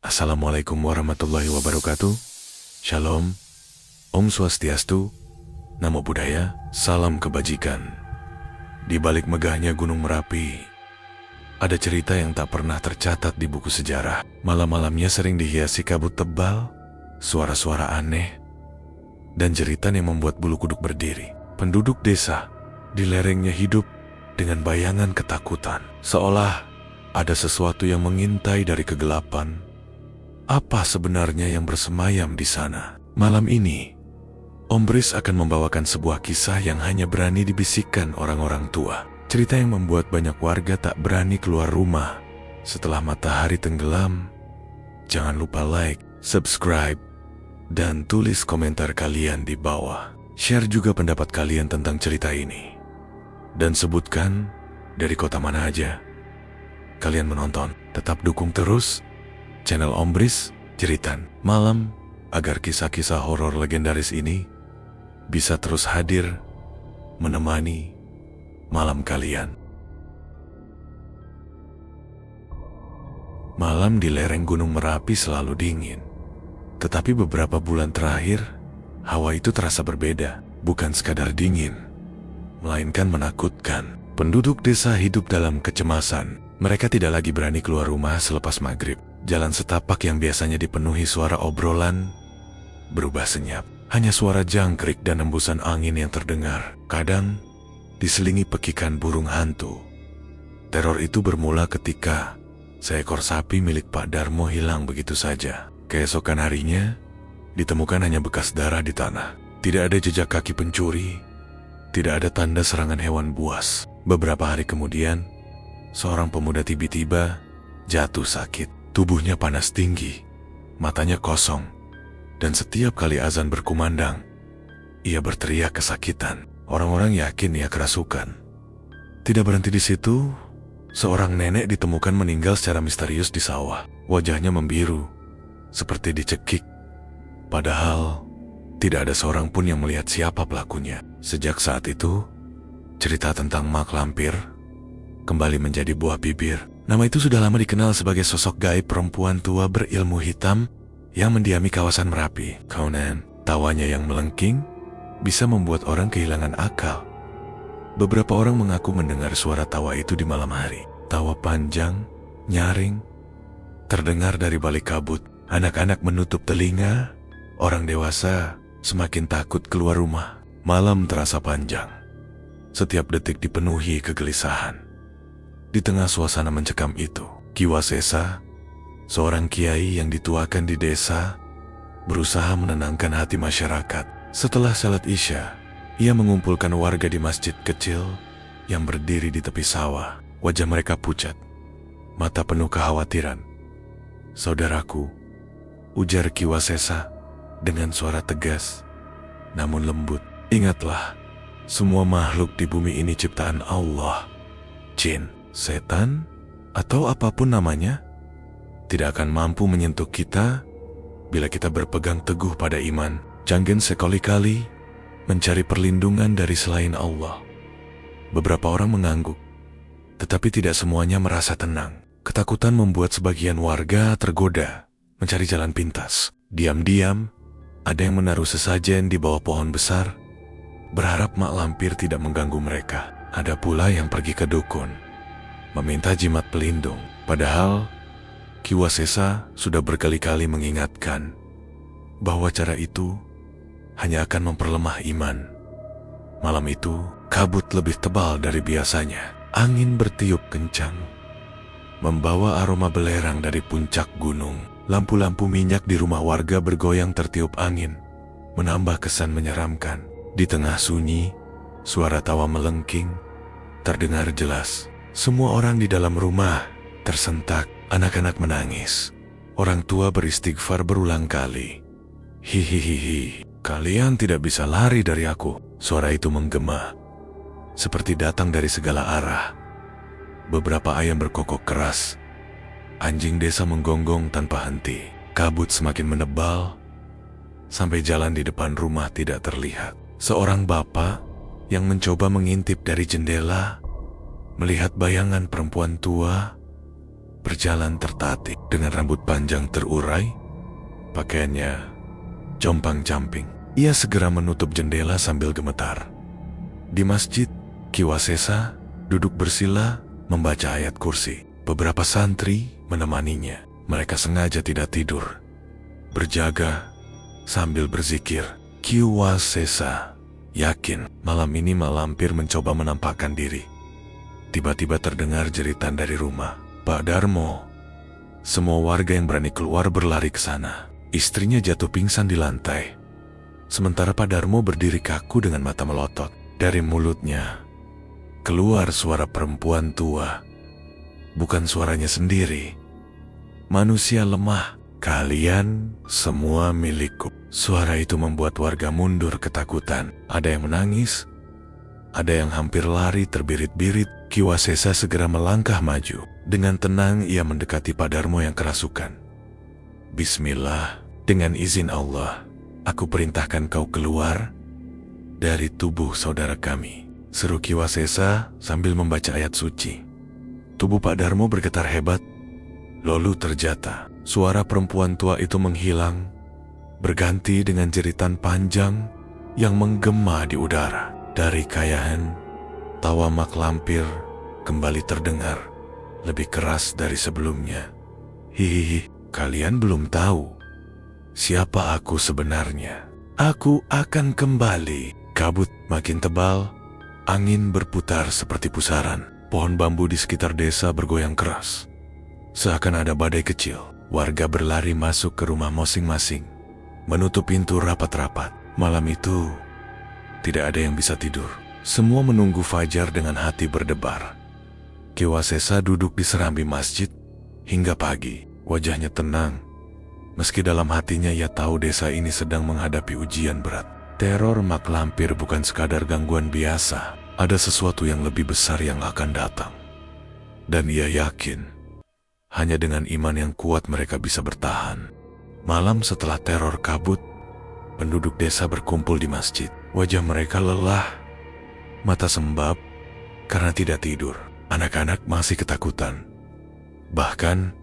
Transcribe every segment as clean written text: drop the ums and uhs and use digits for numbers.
Assalamualaikum warahmatullahi wabarakatuh. Shalom, Om Swastiastu, Namo Buddhaya, salam kebajikan. Di balik megahnya Gunung Merapi, ada cerita yang tak pernah tercatat di buku sejarah. Malam-malamnya sering dihiasi kabut tebal, suara-suara aneh, dan jeritan yang membuat bulu kuduk berdiri. Penduduk desa di lerengnya hidup dengan bayangan ketakutan, seolah ada sesuatu yang mengintai dari kegelapan. Apa sebenarnya yang bersemayam di sana? Malam ini, Om Bris akan membawakan sebuah kisah yang hanya berani dibisikkan orang-orang tua. Cerita yang membuat banyak warga tak berani keluar rumah setelah matahari tenggelam. Jangan lupa like, subscribe, dan tulis komentar kalian di bawah. Share juga pendapat kalian tentang cerita ini. Dan sebutkan dari kota mana aja kalian menonton. Tetap dukung terus channel Om Bris Jeritan Malam agar kisah-kisah horor legendaris ini bisa terus hadir menemani malam kalian. Malam di lereng Gunung Merapi selalu dingin, tetapi beberapa bulan terakhir hawa itu terasa berbeda. Bukan sekadar dingin, melainkan menakutkan. Penduduk desa hidup dalam kecemasan. Mereka tidak lagi berani keluar rumah selepas maghrib. Jalan setapak yang biasanya dipenuhi suara obrolan berubah senyap. Hanya suara jangkrik dan embusan angin yang terdengar. Kadang diselingi pekikan burung hantu. Teror itu bermula ketika seekor sapi milik Pak Darmo hilang begitu saja. Keesokan harinya, ditemukan hanya bekas darah di tanah. Tidak ada jejak kaki pencuri. Tidak ada tanda serangan hewan buas. Beberapa hari kemudian, seorang pemuda tiba-tiba jatuh sakit. Tubuhnya panas tinggi, matanya kosong, dan setiap kali azan berkumandang, ia berteriak kesakitan. Orang-orang yakin ia kerasukan. Tidak berhenti di situ, seorang nenek ditemukan meninggal secara misterius di sawah. Wajahnya membiru, seperti dicekik. Padahal, tidak ada seorang pun yang melihat siapa pelakunya. Sejak saat itu, cerita tentang mak lampir kembali menjadi buah bibir. Nama itu sudah lama dikenal sebagai sosok gaib perempuan tua berilmu hitam yang mendiami kawasan Merapi. Konon, tawanya yang melengking bisa membuat orang kehilangan akal. Beberapa orang mengaku mendengar suara tawa itu di malam hari. Tawa panjang, nyaring, terdengar dari balik kabut. Anak-anak menutup telinga, orang dewasa semakin takut keluar rumah. Malam terasa panjang. Setiap detik dipenuhi kegelisahan. Di tengah suasana mencekam itu, Ki Wasesa, seorang kiai yang dituakan di desa, berusaha menenangkan hati masyarakat. Setelah salat Isya, ia mengumpulkan warga di masjid kecil yang berdiri di tepi sawah. Wajah mereka pucat, mata penuh kekhawatiran. "Saudaraku," ujar Ki Wasesa dengan suara tegas namun lembut, "ingatlah, semua makhluk di bumi ini ciptaan Allah. Jin, setan, atau apapun namanya, tidak akan mampu menyentuh kita bila kita berpegang teguh pada iman. Jangan sekali-kali mencari perlindungan dari selain Allah." Beberapa orang mengangguk, tetapi tidak semuanya merasa tenang. Ketakutan membuat sebagian warga tergoda mencari jalan pintas. Diam-diam, ada yang menaruh sesajen di bawah pohon besar, berharap mak lampir tidak mengganggu mereka. Ada pula yang pergi ke dukun, meminta jimat pelindung. Padahal, Ki Wasesa sudah berkali-kali mengingatkan bahwa cara itu hanya akan memperlemah iman. Malam itu, kabut lebih tebal dari biasanya. Angin bertiup kencang, membawa aroma belerang dari puncak gunung. Lampu-lampu minyak di rumah warga bergoyang tertiup angin, menambah kesan menyeramkan. Di tengah sunyi, suara tawa melengking terdengar jelas. Semua orang di dalam rumah tersentak. Anak-anak menangis. Orang tua beristighfar berulang kali. "Hihihihi, kalian tidak bisa lari dari aku." Suara itu menggema, seperti datang dari segala arah. Beberapa ayam berkokok keras. Anjing desa menggonggong tanpa henti. Kabut semakin menebal, sampai jalan di depan rumah tidak terlihat. Seorang bapak yang mencoba mengintip dari jendela melihat bayangan perempuan tua berjalan tertatih dengan rambut panjang terurai, pakaiannya compang-camping. Ia segera menutup jendela sambil gemetar. Di masjid, Ki Wasesa duduk bersila membaca ayat kursi. Beberapa santri menemaninya. Mereka sengaja tidak tidur, berjaga sambil berzikir. Ki Wasesa yakin malam ini malampir mencoba menampakkan diri. Tiba-tiba terdengar jeritan dari rumah. Pak Darmo. Semua warga yang berani keluar berlari ke sana. Istrinya jatuh pingsan di lantai. Sementara Pak Darmo berdiri kaku dengan mata melotot. Dari mulutnya keluar suara perempuan tua. Bukan suaranya sendiri. Manusia lemah, kalian semua milikku. Suara itu membuat warga mundur ketakutan. Ada yang menangis, ada yang hampir lari terbirit-birit. Ki Wasesa segera melangkah maju. Dengan tenang ia mendekati Pak Darmo yang kerasukan. Bismillah, dengan izin Allah, aku perintahkan kau keluar dari tubuh saudara kami, seru Ki Wasesa sambil membaca ayat suci. Tubuh Pak Darmo bergetar hebat, lalu terjata. Suara perempuan tua itu menghilang, berganti dengan jeritan panjang yang menggema di udara. Dari kayahan, tawa mak lampir kembali terdengar, lebih keras dari sebelumnya. Hihihi, kalian belum tahu siapa aku sebenarnya. Aku akan kembali. Kabut makin tebal, angin berputar seperti pusaran. Pohon bambu di sekitar desa bergoyang keras. Seakan ada badai kecil. Warga berlari masuk ke rumah masing-masing, menutup pintu rapat-rapat. Malam itu, tidak ada yang bisa tidur. Semua menunggu fajar dengan hati berdebar. Ki Wasesa duduk di serambi masjid hingga pagi. Wajahnya tenang, meski dalam hatinya ia tahu desa ini sedang menghadapi ujian berat. Teror mak lampir bukan sekadar gangguan biasa. Ada sesuatu yang lebih besar yang akan datang. Dan ia yakin, hanya dengan iman yang kuat mereka bisa bertahan. Malam setelah teror kabut, penduduk desa berkumpul di masjid. Wajah mereka lelah, mata sembab karena tidak tidur. Anak-anak masih ketakutan. Bahkan,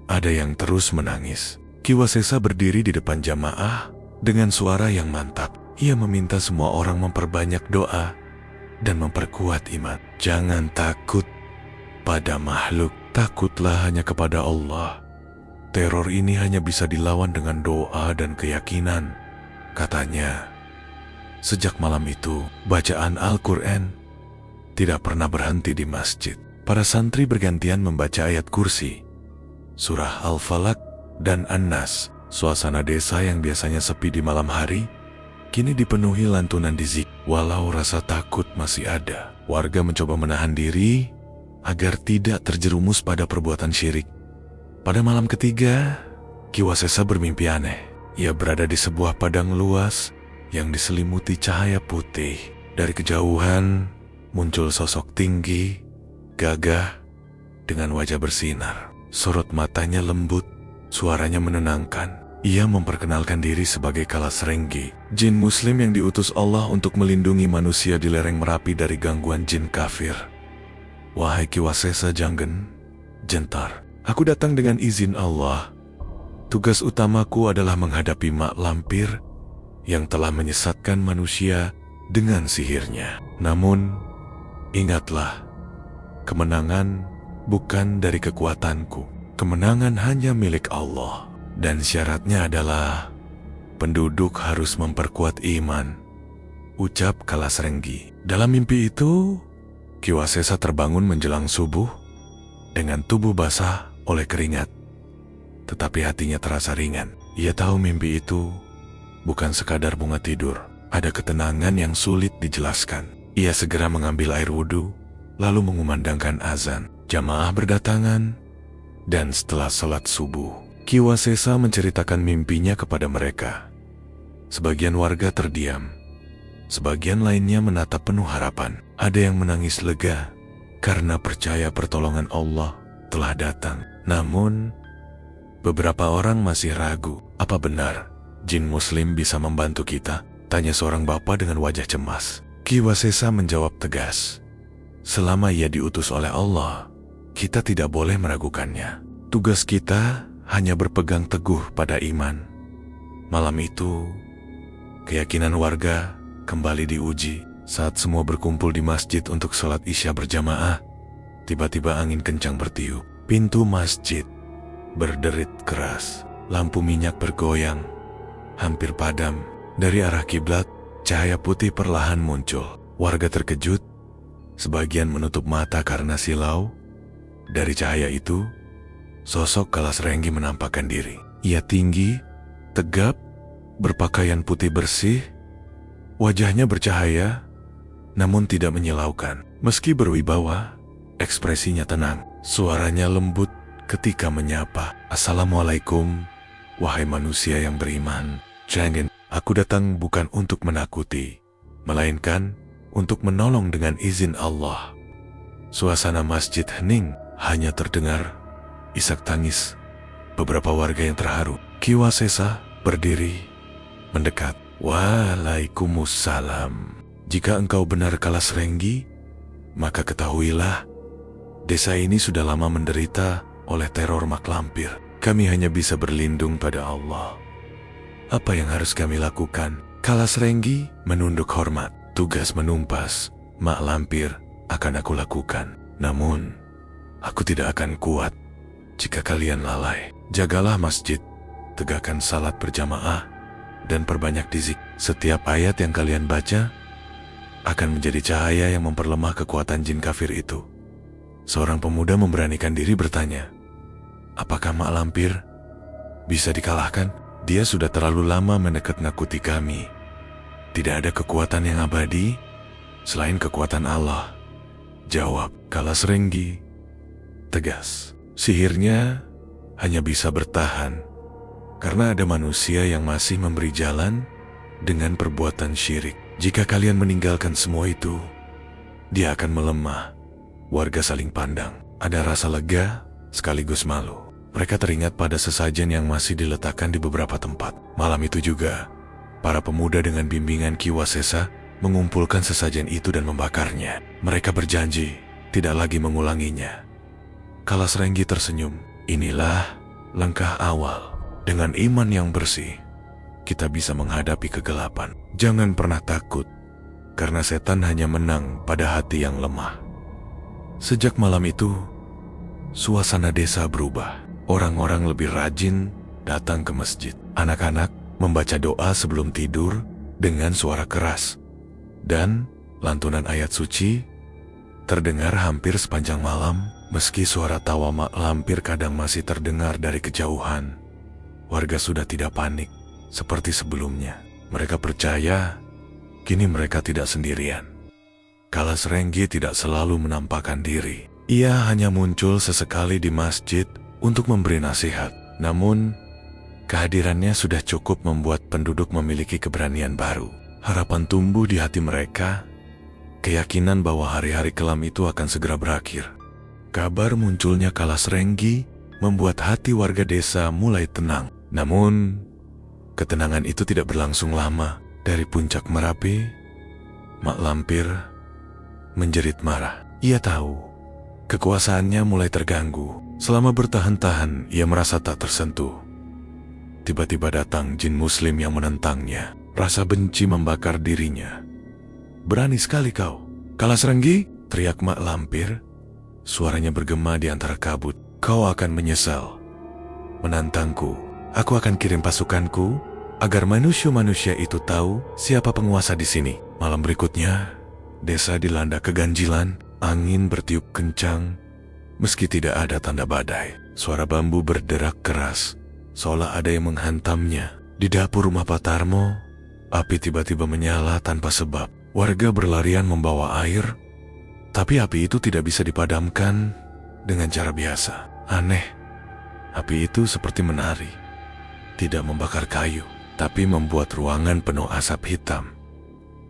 ada yang terus menangis. Ki Wasesa berdiri di depan jamaah dengan suara yang mantap. Ia meminta semua orang memperbanyak doa dan memperkuat iman. Jangan takut pada makhluk, takutlah hanya kepada Allah. Teror ini hanya bisa dilawan dengan doa dan keyakinan, katanya. Sejak malam itu, bacaan Al-Quran tidak pernah berhenti di masjid. Para santri bergantian membaca ayat kursi, surah Al-Falaq dan An-Nas. Suasana desa yang biasanya sepi di malam hari kini dipenuhi lantunan dizik. Walau rasa takut masih ada, warga mencoba menahan diri agar tidak terjerumus pada perbuatan syirik. Pada malam ketiga, Ki Wasesa bermimpi aneh. Ia berada di sebuah padang luas yang diselimuti cahaya putih. Dari kejauhan muncul sosok tinggi, gagah, dengan wajah bersinar. Sorot matanya lembut, suaranya menenangkan. Ia memperkenalkan diri sebagai Kalasrenggi, jin muslim yang diutus Allah untuk melindungi manusia di lereng Merapi dari gangguan jin kafir. Wahai Ki Wasesa Janggen, Jentar, aku datang dengan izin Allah. Tugas utamaku adalah menghadapi mak lampir yang telah menyesatkan manusia dengan sihirnya. Namun, ingatlah, kemenangan bukan dari kekuatanku. Kemenangan hanya milik Allah. Dan syaratnya adalah penduduk harus memperkuat iman, ucap Kalasrenggi. Dalam mimpi itu, Ki Wasesa terbangun menjelang subuh dengan tubuh basah oleh keringat. Tetapi hatinya terasa ringan. Ia tahu mimpi itu bukan sekadar bunga tidur. Ada ketenangan yang sulit dijelaskan. Ia segera mengambil air wudhu, lalu mengumandangkan azan. Jamaah berdatangan, dan setelah salat subuh, Ki Wasesa menceritakan mimpinya kepada mereka. Sebagian warga terdiam, sebagian lainnya menatap penuh harapan. Ada yang menangis lega karena percaya pertolongan Allah telah datang. Namun, beberapa orang masih ragu. Apa benar jin muslim bisa membantu kita? Tanya seorang bapak dengan wajah cemas. Ki Wasesa menjawab tegas, selama ia diutus oleh Allah, kita tidak boleh meragukannya. Tugas kita hanya berpegang teguh pada iman. Malam itu, keyakinan warga kembali diuji. Saat semua berkumpul di masjid untuk sholat Isya berjamaah, tiba-tiba angin kencang bertiup. Pintu masjid berderit keras. Lampu minyak bergoyang, hampir padam. Dari arah kiblat, cahaya putih perlahan muncul. Warga terkejut, sebagian menutup mata karena silau. Dari cahaya itu, sosok Kalas Renggi menampakkan diri. Ia tinggi, tegap, berpakaian putih bersih. Wajahnya bercahaya, namun tidak menyilaukan. Meski berwibawa, ekspresinya tenang. Suaranya lembut ketika menyapa. Assalamualaikum, wahai manusia yang beriman. Jangan, aku datang bukan untuk menakuti, melainkan untuk menolong dengan izin Allah. Suasana masjid hening, hanya terdengar isak tangis beberapa warga yang terharu. Ki Wasesa berdiri, mendekat. Waalaikumsalam. Jika engkau benar Kalas Renggi, maka ketahuilah, desa ini sudah lama menderita oleh teror mak lampir. Kami hanya bisa berlindung pada Allah. Apa yang harus kami lakukan? Kalas Renggi menunduk hormat. Tugas menumpas mak lampir akan aku lakukan. Namun, aku tidak akan kuat jika kalian lalai. Jagalah masjid, tegakkan salat berjamaah, dan perbanyak dizik. Setiap ayat yang kalian baca akan menjadi cahaya yang memperlemah kekuatan jin kafir itu. Seorang pemuda memberanikan diri bertanya, apakah mak lampir bisa dikalahkan? Dia sudah terlalu lama menakut-nakuti kami. Tidak ada kekuatan yang abadi selain kekuatan Allah, jawab Kalas Renggi tegas. Sihirnya hanya bisa bertahan karena ada manusia yang masih memberi jalan dengan perbuatan syirik. Jika kalian meninggalkan semua itu, dia akan melemah. Warga saling pandang. Ada rasa lega sekaligus malu. Mereka teringat pada sesajen yang masih diletakkan di beberapa tempat. Malam itu juga, para pemuda dengan bimbingan Ki Wasesa mengumpulkan sesajen itu dan membakarnya. Mereka berjanji tidak lagi mengulanginya. Kalas Renggi tersenyum. Inilah langkah awal. Dengan iman yang bersih, kita bisa menghadapi kegelapan. Jangan pernah takut, karena setan hanya menang pada hati yang lemah. Sejak malam itu, suasana desa berubah. Orang-orang lebih rajin datang ke masjid. Anak-anak membaca doa sebelum tidur dengan suara keras. Dan lantunan ayat suci terdengar hampir sepanjang malam. Meski suara tawa mak lampir kadang masih terdengar dari kejauhan, warga sudah tidak panik seperti sebelumnya. Mereka percaya kini mereka tidak sendirian. Kalas Renggi tidak selalu menampakkan diri. Ia hanya muncul sesekali di masjid untuk memberi nasihat. Namun, kehadirannya sudah cukup membuat penduduk memiliki keberanian baru. Harapan tumbuh di hati mereka, keyakinan bahwa hari-hari kelam itu akan segera berakhir. Kabar munculnya Kalas Renggi membuat hati warga desa mulai tenang. Namun, ketenangan itu tidak berlangsung lama. Dari puncak Merapi, mak lampir menjerit marah. Ia tahu kekuasaannya mulai terganggu. Selama bertahan-tahan, ia merasa tak tersentuh. Tiba-tiba datang jin muslim yang menentangnya. Rasa benci membakar dirinya. Berani sekali kau, Kalas Renggi, teriak mak lampir. Suaranya bergema di antara kabut. Kau akan menyesal menantangku. Aku akan kirim pasukanku agar manusia-manusia itu tahu siapa penguasa di sini. Malam berikutnya, desa dilanda keganjilan. Angin bertiup kencang, meski tidak ada tanda badai. Suara bambu berderak keras, seolah ada yang menghantamnya. Di dapur rumah Pak Tarmo, api tiba-tiba menyala tanpa sebab. Warga berlarian membawa air, tapi api itu tidak bisa dipadamkan dengan cara biasa. Aneh, api itu seperti menari. Tidak membakar kayu, tapi membuat ruangan penuh asap hitam.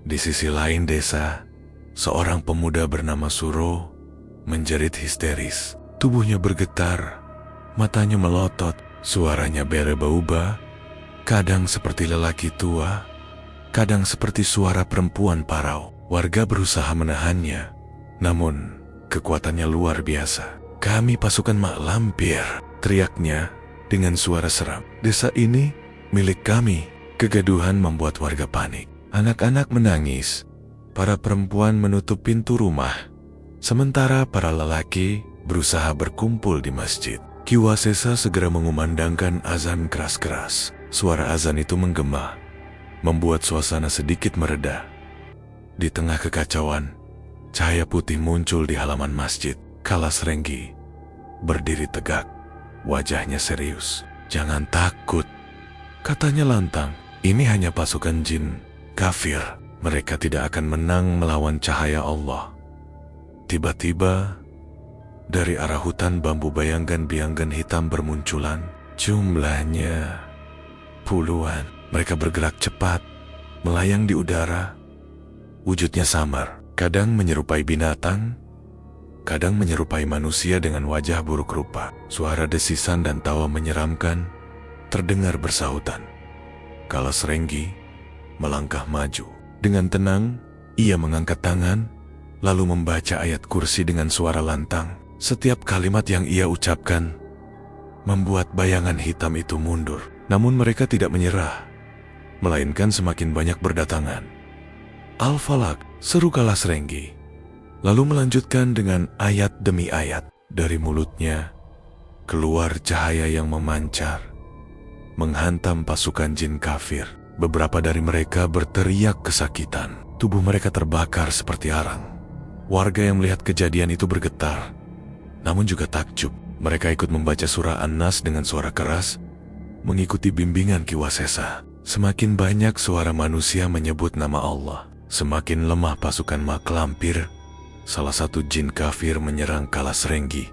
Di sisi lain desa, seorang pemuda bernama Suro menjerit histeris. Tubuhnya bergetar, matanya melotot, suaranya berubah-ubah, kadang seperti lelaki tua, kadang seperti suara perempuan parau. Warga berusaha menahannya, namun kekuatannya luar biasa. Kami pasukan Mak Lampir, teriaknya dengan suara seram. Desa ini milik kami. Kegaduhan membuat warga panik. Anak-anak menangis. Para perempuan menutup pintu rumah. Sementara para lelaki berusaha berkumpul di masjid. Ki Wasesa segera mengumandangkan azan keras-keras. Suara azan itu menggema, membuat suasana sedikit mereda. Di tengah kekacauan, cahaya putih muncul di halaman masjid. Kalas Renggi berdiri tegak, wajahnya serius. "Jangan takut," katanya lantang. "Ini hanya pasukan jin kafir. Mereka tidak akan menang melawan cahaya Allah." Tiba-tiba, dari arah hutan bambu bayangan-bayangan hitam bermunculan. Jumlahnya puluhan. Mereka bergerak cepat, melayang di udara. Wujudnya samar, kadang menyerupai binatang, kadang menyerupai manusia dengan wajah buruk rupa. Suara desisan dan tawa menyeramkan terdengar bersahutan. Kalas Renggi melangkah maju. Dengan tenang, ia mengangkat tangan, lalu membaca ayat kursi dengan suara lantang. Setiap kalimat yang ia ucapkan membuat bayangan hitam itu mundur. Namun mereka tidak menyerah, melainkan semakin banyak berdatangan. "Al-Falaq," seru Kalas Renggi, lalu melanjutkan dengan ayat demi ayat. Dari mulutnya keluar cahaya yang memancar, menghantam pasukan jin kafir. Beberapa dari mereka berteriak kesakitan. Tubuh mereka terbakar seperti arang. Warga yang melihat kejadian itu bergetar, namun juga takjub. Mereka ikut membaca surah An-Nas dengan suara keras, mengikuti bimbingan Ki Wasesa. Semakin banyak suara manusia menyebut nama Allah, semakin lemah pasukan Mak Lampir. Salah satu jin kafir menyerang Kalas Renggi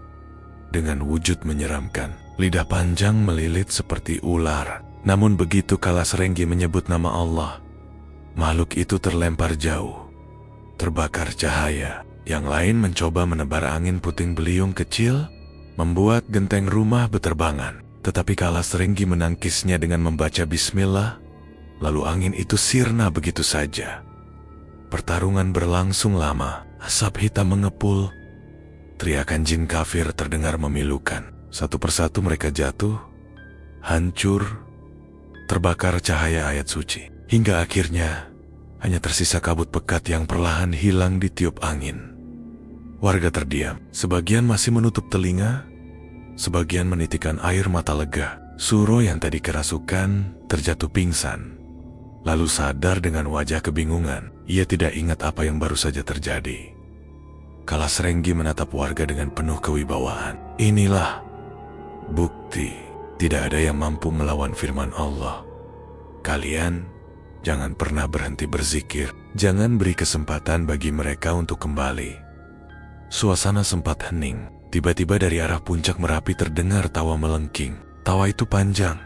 dengan wujud menyeramkan. Lidah panjang melilit seperti ular. Namun begitu Kalas Renggi menyebut nama Allah, makhluk itu terlempar jauh, terbakar cahaya. Yang lain mencoba menebar angin puting beliung kecil, membuat genteng rumah beterbangan. Tetapi Kalas Renggi menangkisnya dengan membaca bismillah, lalu angin itu sirna begitu saja. Pertarungan berlangsung lama, asap hitam mengepul, teriakan jin kafir terdengar memilukan. Satu persatu mereka jatuh, hancur, terbakar cahaya ayat suci. Hingga akhirnya hanya tersisa kabut pekat yang perlahan hilang ditiup angin. Warga terdiam, sebagian masih menutup telinga, sebagian menitikan air mata lega. Suro yang tadi kerasukan terjatuh pingsan, lalu sadar dengan wajah kebingungan. Ia tidak ingat apa yang baru saja terjadi. Kalas Renggi menatap warga dengan penuh kewibawaan. "Inilah bukti tidak ada yang mampu melawan firman Allah. Kalian jangan pernah berhenti berzikir. Jangan beri kesempatan bagi mereka untuk kembali." Suasana sempat hening. Tiba-tiba dari arah puncak Merapi terdengar tawa melengking. Tawa itu panjang,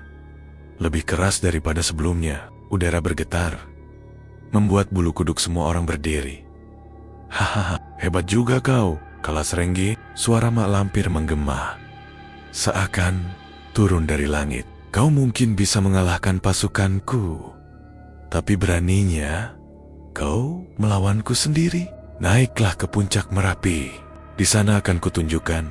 lebih keras daripada sebelumnya. Udara bergetar, membuat bulu kuduk semua orang berdiri. "Hahaha, hebat juga kau, Kalas Renggi," suara Mak Lampir menggema, seakan turun dari langit. "Kau mungkin bisa mengalahkan pasukanku, tapi beraninya kau melawanku sendiri? Naiklah ke puncak Merapi. Di sana akan kutunjukkan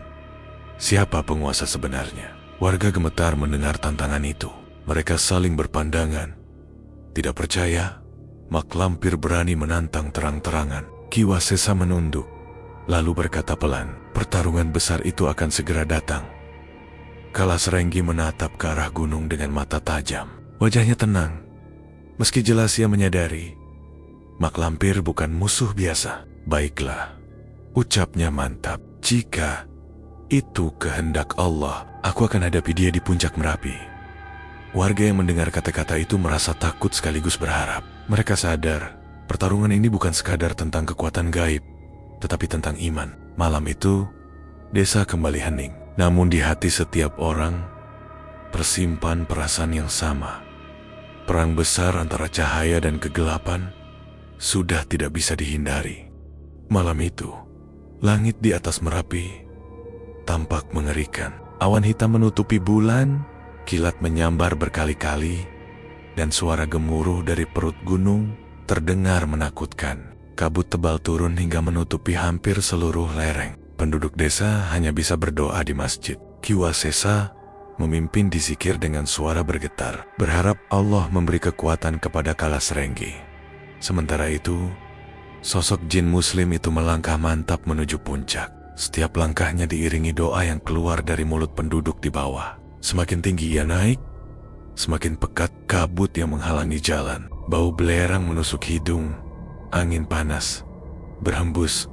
siapa penguasa sebenarnya." Warga gemetar mendengar tantangan itu. Mereka saling berpandangan. Tidak percaya, Mak Lampir berani menantang terang-terangan. Ki Wasesa menunduk, lalu berkata pelan, "Pertarungan besar itu akan segera datang." Kalas Renggi menatap ke arah gunung dengan mata tajam. Wajahnya tenang, meski jelas ia menyadari Mak Lampir bukan musuh biasa. "Baiklah," ucapnya mantap. "Jika itu kehendak Allah, aku akan hadapi dia di puncak Merapi." Warga yang mendengar kata-kata itu merasa takut sekaligus berharap. Mereka sadar, pertarungan ini bukan sekadar tentang kekuatan gaib, tetapi tentang iman. Malam itu, desa kembali hening. Namun di hati setiap orang, tersimpan perasaan yang sama. Perang besar antara cahaya dan kegelapan sudah tidak bisa dihindari. Malam itu, langit di atas Merapi tampak mengerikan. Awan hitam menutupi bulan, kilat menyambar berkali-kali, dan suara gemuruh dari perut gunung terdengar menakutkan. Kabut tebal turun hingga menutupi hampir seluruh lereng. penduduk desa hanya bisa berdoa di masjid. Ki Wasesa memimpin di zikir dengan suara bergetar, berharap Allah memberi kekuatan kepada Kalasrenggi. Sementara itu, sosok jin muslim itu melangkah mantap menuju puncak. Setiap langkahnya diiringi doa yang keluar dari mulut penduduk di bawah. Semakin tinggi ia naik, semakin pekat kabut yang menghalangi jalan. Bau belerang menusuk hidung, angin panas berhembus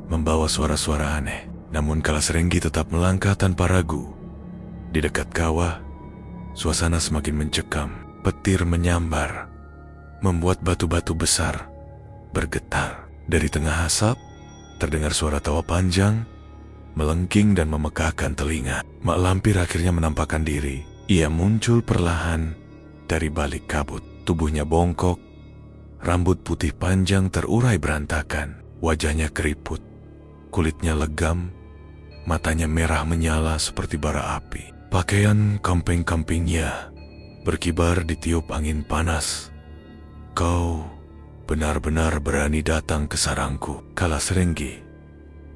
membawa suara-suara aneh. Namun Kalasrenggi tetap melangkah tanpa ragu. Di dekat kawah, suasana semakin mencekam. Petir menyambar, membuat batu-batu besar bergetar. Dari tengah asap, terdengar suara tawa panjang, melengking dan memekakkan telinga. Mak Lampir akhirnya menampakkan diri. Ia muncul perlahan dari balik kabut. Tubuhnya bongkok, rambut putih panjang terurai berantakan, wajahnya keriput, kulitnya legam, matanya merah menyala seperti bara api. Pakaian kamping-kampingnya berkibar ditiup angin panas. Kau benar-benar berani datang ke sarangku, Kalasrenggi,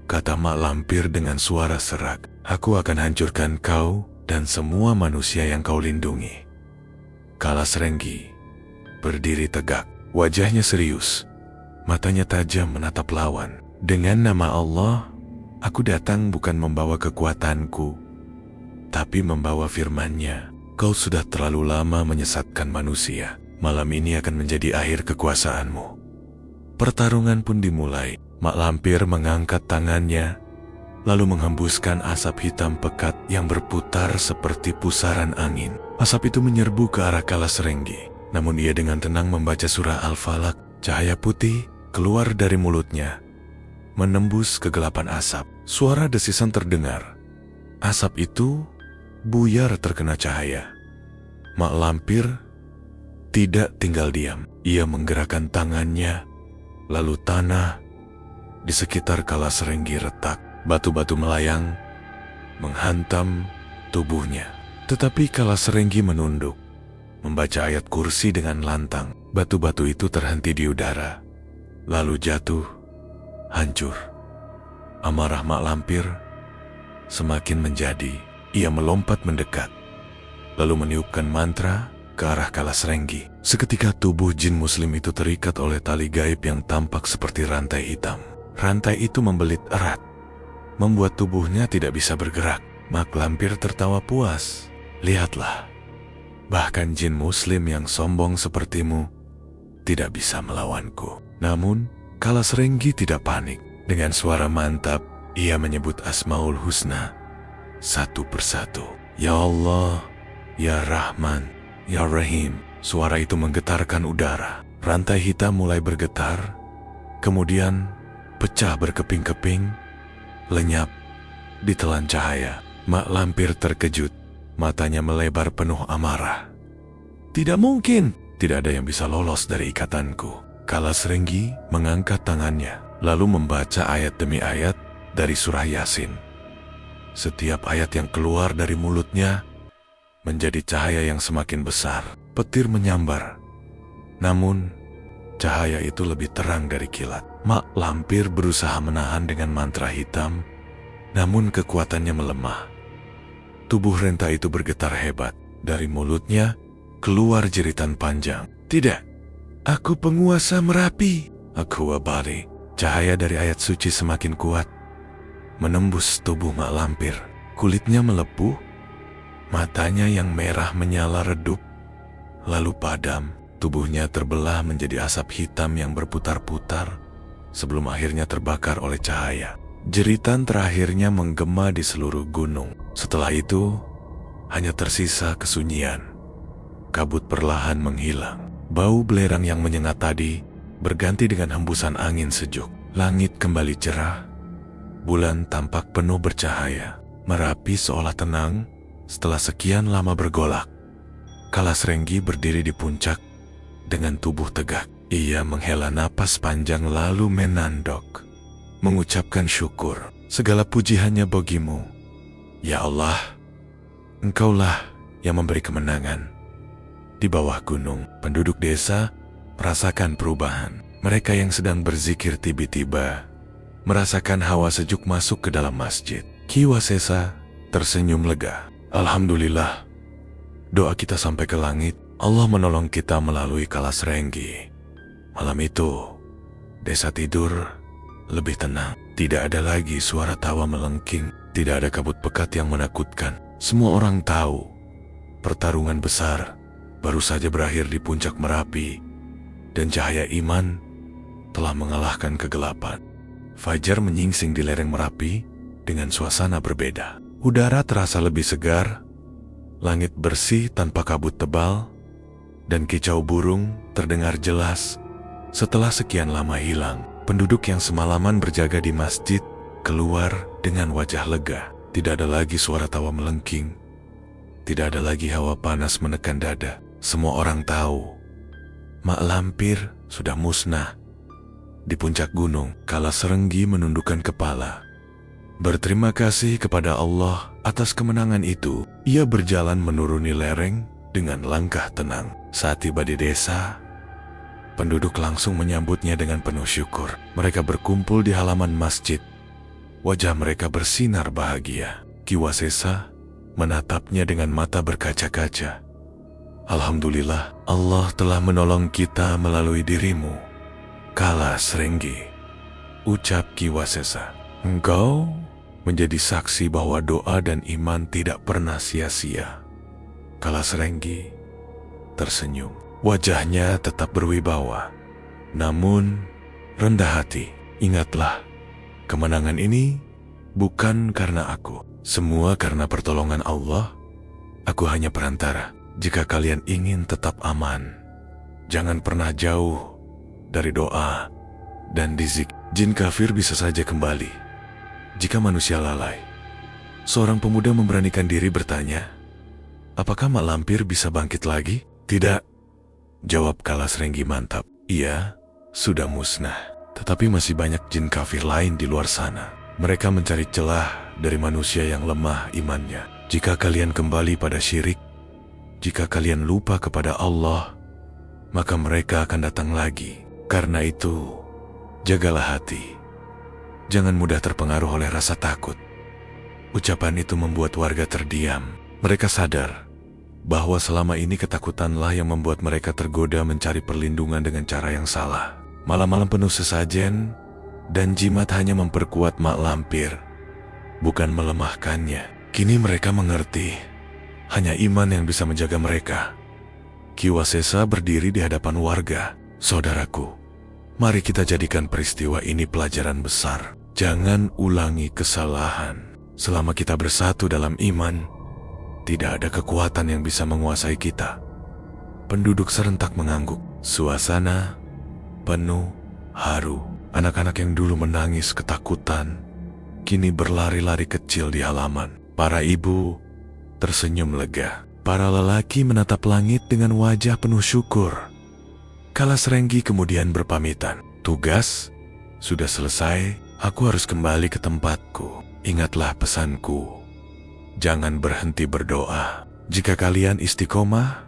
kata Mak Lampir dengan suara serak. Aku akan hancurkan kau dan semua manusia yang kau lindungi. Kalasrenggi berdiri tegak, wajahnya serius, matanya tajam menatap lawan. Dengan nama Allah, aku datang bukan membawa kekuatanku, tapi membawa firman-Nya. Kau sudah terlalu lama menyesatkan manusia. Malam ini akan menjadi akhir kekuasaanmu. Pertarungan pun dimulai. Mak Lampir mengangkat tangannya, lalu menghembuskan asap hitam pekat yang berputar seperti pusaran angin. Asap itu menyerbu ke arah Kalasrenggi. Namun ia dengan tenang membaca surah Al-Falaq. Cahaya putih keluar dari mulutnya, menembus kegelapan asap. Suara desisan terdengar. Asap itu buyar terkena cahaya. Mak Lampir tidak tinggal diam. Ia menggerakkan tangannya, lalu tanah di sekitar Kalasrenggi retak. Batu-batu melayang, menghantam tubuhnya. Tetapi Kalasrenggi menunduk, membaca ayat kursi dengan lantang. Batu-batu itu terhenti di udara, lalu jatuh, hancur. Amarah Mak Lampir semakin menjadi. Ia melompat mendekat, lalu meniupkan mantra ke arah Kalasrenggi. Seketika tubuh jin muslim itu terikat oleh tali gaib yang tampak seperti rantai hitam. Rantai itu membelit erat, membuat tubuhnya tidak bisa bergerak. Mak Lampir tertawa puas. Lihatlah, bahkan jin muslim yang sombong sepertimu tidak bisa melawanku. Namun, Kalasrenggi tidak panik. Dengan suara mantap, ia menyebut Asmaul Husna satu persatu. Ya Allah, Ya Rahman, Ya Rahim. Suara itu menggetarkan udara. Rantai hitam mulai bergetar, kemudian pecah berkeping-keping, lenyap ditelan cahaya. Mak Lampir terkejut, matanya melebar penuh amarah. Tidak mungkin, tidak ada yang bisa lolos dari ikatanku. Kalasrenggi mengangkat tangannya, lalu membaca ayat demi ayat dari surah Yasin. Setiap ayat yang keluar dari mulutnya menjadi cahaya yang semakin besar. Petir menyambar, namun cahaya itu lebih terang dari kilat. Mak Lampir berusaha menahan dengan mantra hitam, namun kekuatannya melemah. Tubuh renta itu bergetar hebat. Dari mulutnya keluar jeritan panjang. Tidak, aku penguasa Merapi. Aku Abadi. Cahaya dari ayat suci semakin kuat, menembus tubuh Mak Lampir. Kulitnya melepuh, matanya yang merah menyala redup, lalu padam. Tubuhnya terbelah menjadi asap hitam yang berputar-putar sebelum akhirnya terbakar oleh cahaya. Jeritan terakhirnya menggema di seluruh gunung. Setelah itu, hanya tersisa kesunyian. Kabut perlahan menghilang. Bau belerang yang menyengat tadi berganti dengan hembusan angin sejuk. Langit kembali cerah. Bulan tampak penuh bercahaya. Merapi seolah tenang setelah sekian lama bergolak. Kalasrenggi berdiri di puncak dengan tubuh tegak. Ia menghela napas panjang lalu menandok, mengucapkan syukur. Segala puji hanya bagimu, ya Allah. Engkaulah yang memberi kemenangan. Di bawah gunung, penduduk desa merasakan perubahan. Mereka yang sedang berzikir tiba-tiba merasakan hawa sejuk masuk ke dalam masjid. Ki Wasesa tersenyum lega. Alhamdulillah, doa kita sampai ke langit. Allah menolong kita melalui Kalas Renggi. Malam itu, desa tidur lebih tenang. Tidak ada lagi suara tawa melengking. Tidak ada kabut pekat yang menakutkan. Semua orang tahu, pertarungan besar baru saja berakhir di puncak Merapi, dan cahaya iman telah mengalahkan kegelapan. Fajar menyingsing di lereng Merapi dengan suasana berbeda. Udara terasa lebih segar, langit bersih tanpa kabut tebal, dan kicau burung terdengar jelas. Setelah sekian lama hilang, penduduk yang semalaman berjaga di masjid keluar dengan wajah lega. Tidak ada lagi suara tawa melengking. Tidak ada lagi hawa panas menekan dada. Semua orang tahu, Mak Lampir sudah musnah. Di puncak gunung, Kalas Renggi menundukkan kepala. Berterima kasih kepada Allah atas kemenangan itu. Ia berjalan menuruni lereng dengan langkah tenang. Saat tiba di desa, penduduk langsung menyambutnya dengan penuh syukur. Mereka berkumpul di halaman masjid. Wajah mereka bersinar bahagia. Ki Wasesa menatapnya dengan mata berkaca-kaca. Alhamdulillah, Allah telah menolong kita melalui dirimu, Kalas Renggi, ucap Ki Wasesa. Engkau menjadi saksi bahwa doa dan iman tidak pernah sia-sia. Kalas Renggi tersenyum. Wajahnya tetap berwibawa, namun rendah hati. Ingatlah, kemenangan ini bukan karena aku. Semua karena pertolongan Allah. Aku hanya perantara. Jika kalian ingin tetap aman, jangan pernah jauh dari doa dan dizik. Jin kafir bisa saja kembali jika manusia lalai. Seorang pemuda memberanikan diri bertanya, apakah Mak Lampir bisa bangkit lagi? Tidak, jawab Kalas Renggi mantap. Ia sudah musnah, tetapi masih banyak jin kafir lain di luar sana. Mereka mencari celah dari manusia yang lemah imannya. Jika kalian kembali pada syirik, jika kalian lupa kepada Allah, maka mereka akan datang lagi. Karena itu, jagalah hati. Jangan mudah terpengaruh oleh rasa takut. Ucapan itu membuat warga terdiam. Mereka sadar bahwa selama ini ketakutanlah yang membuat mereka tergoda mencari perlindungan dengan cara yang salah. Malam-malam penuh sesajen dan jimat hanya memperkuat Mak Lampir, bukan melemahkannya. Kini mereka mengerti, hanya iman yang bisa menjaga mereka. Ki Wasesa berdiri di hadapan warga. Saudaraku, mari kita jadikan peristiwa ini pelajaran besar. Jangan ulangi kesalahan. Selama kita bersatu dalam iman, tidak ada kekuatan yang bisa menguasai kita. Penduduk serentak mengangguk. Suasana penuh haru. Anak-anak yang dulu menangis ketakutan, kini berlari-lari kecil di halaman. Para ibu tersenyum lega. Para lelaki menatap langit dengan wajah penuh syukur. Kalas Renggi kemudian berpamitan. Tugas sudah selesai, aku harus kembali ke tempatku. Ingatlah pesanku, jangan berhenti berdoa. Jika kalian istiqomah,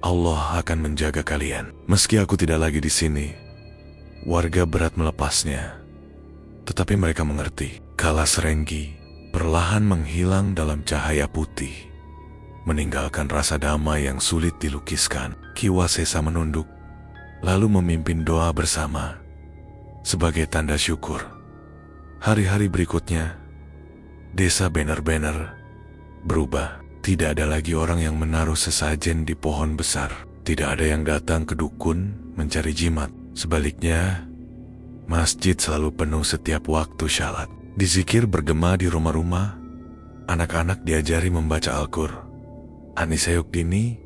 Allah akan menjaga kalian. Meski aku tidak lagi di sini, warga berat melepasnya. Tetapi mereka mengerti. Kalas Renggi perlahan menghilang dalam cahaya putih, meninggalkan rasa damai yang sulit dilukiskan. Ki Wasesa menunduk, lalu memimpin doa bersama sebagai tanda syukur. Hari-hari berikutnya, desa benar-benar berubah. Tidak ada lagi orang yang menaruh sesajen di pohon besar. Tidak ada yang datang ke dukun mencari jimat. Sebaliknya, masjid selalu penuh setiap waktu syalat. Dizikir bergema di rumah-rumah, anak-anak diajari membaca Al-Qur. Anisayuk dini,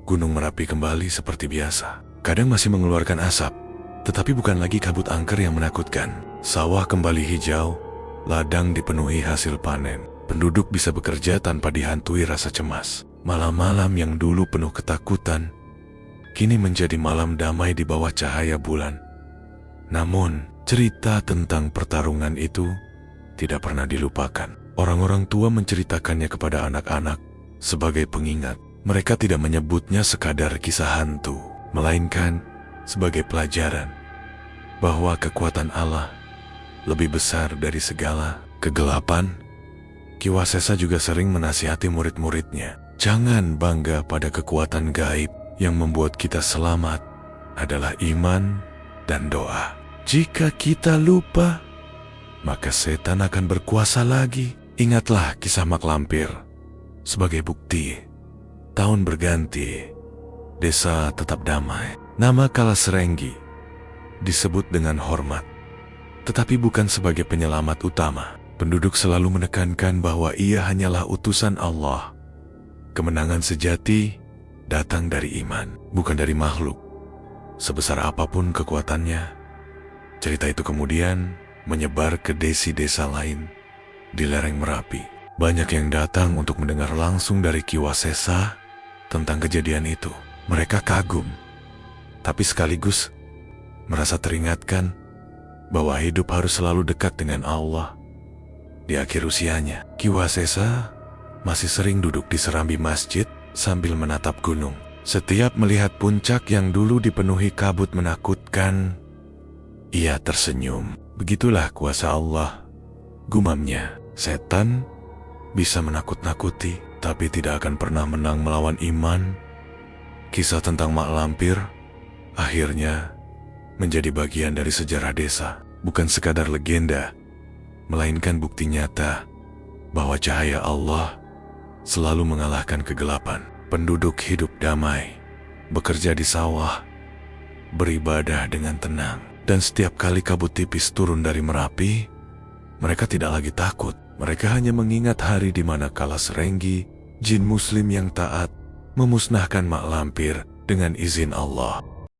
Gunung Merapi kembali seperti biasa. Kadang masih mengeluarkan asap, tetapi bukan lagi kabut angker yang menakutkan. Sawah kembali hijau, ladang dipenuhi hasil panen. Penduduk bisa bekerja tanpa dihantui rasa cemas. Malam-malam yang dulu penuh ketakutan, kini menjadi malam damai di bawah cahaya bulan. Namun, cerita tentang pertarungan itu tidak pernah dilupakan. Orang-orang tua menceritakannya kepada anak-anak sebagai pengingat. Mereka tidak menyebutnya sekadar kisah hantu, melainkan sebagai pelajaran bahwa kekuatan Allah lebih besar dari segala kegelapan. Ki Wasesa juga sering menasihati murid-muridnya, jangan bangga pada kekuatan gaib, yang membuat kita selamat adalah iman dan doa. Jika kita lupa, maka setan akan berkuasa lagi. Ingatlah kisah mak lampir. Sebagai bukti, tahun berganti, desa tetap damai. Nama Kalasrenggi disebut dengan hormat, tetapi bukan sebagai penyelamat utama. Penduduk selalu menekankan bahwa ia hanyalah utusan Allah. Kemenangan sejati datang dari iman, bukan dari makhluk. Sebesar apapun kekuatannya, cerita itu kemudian menyebar ke desa lain di lereng Merapi. Banyak yang datang untuk mendengar langsung dari Ki Wasesa tentang kejadian itu. Mereka kagum, tapi sekaligus merasa teringatkan bahwa hidup harus selalu dekat dengan Allah. Di akhir usianya, Ki Wasesa masih sering duduk di serambi masjid sambil menatap gunung. Setiap melihat puncak yang dulu dipenuhi kabut menakutkan, ia tersenyum. Begitulah kuasa Allah, gumamnya. Setan bisa menakut-nakuti, tapi tidak akan pernah menang melawan iman. Kisah tentang mak lampir akhirnya menjadi bagian dari sejarah desa, bukan sekadar legenda, melainkan bukti nyata bahwa cahaya Allah selalu mengalahkan kegelapan. Penduduk hidup damai, bekerja di sawah, beribadah dengan tenang, dan setiap kali kabut tipis turun dari Merapi, mereka tidak lagi takut. Mereka hanya mengingat hari di mana Kalasrenggi, jin muslim yang taat, memusnahkan mak lampir dengan izin Allah.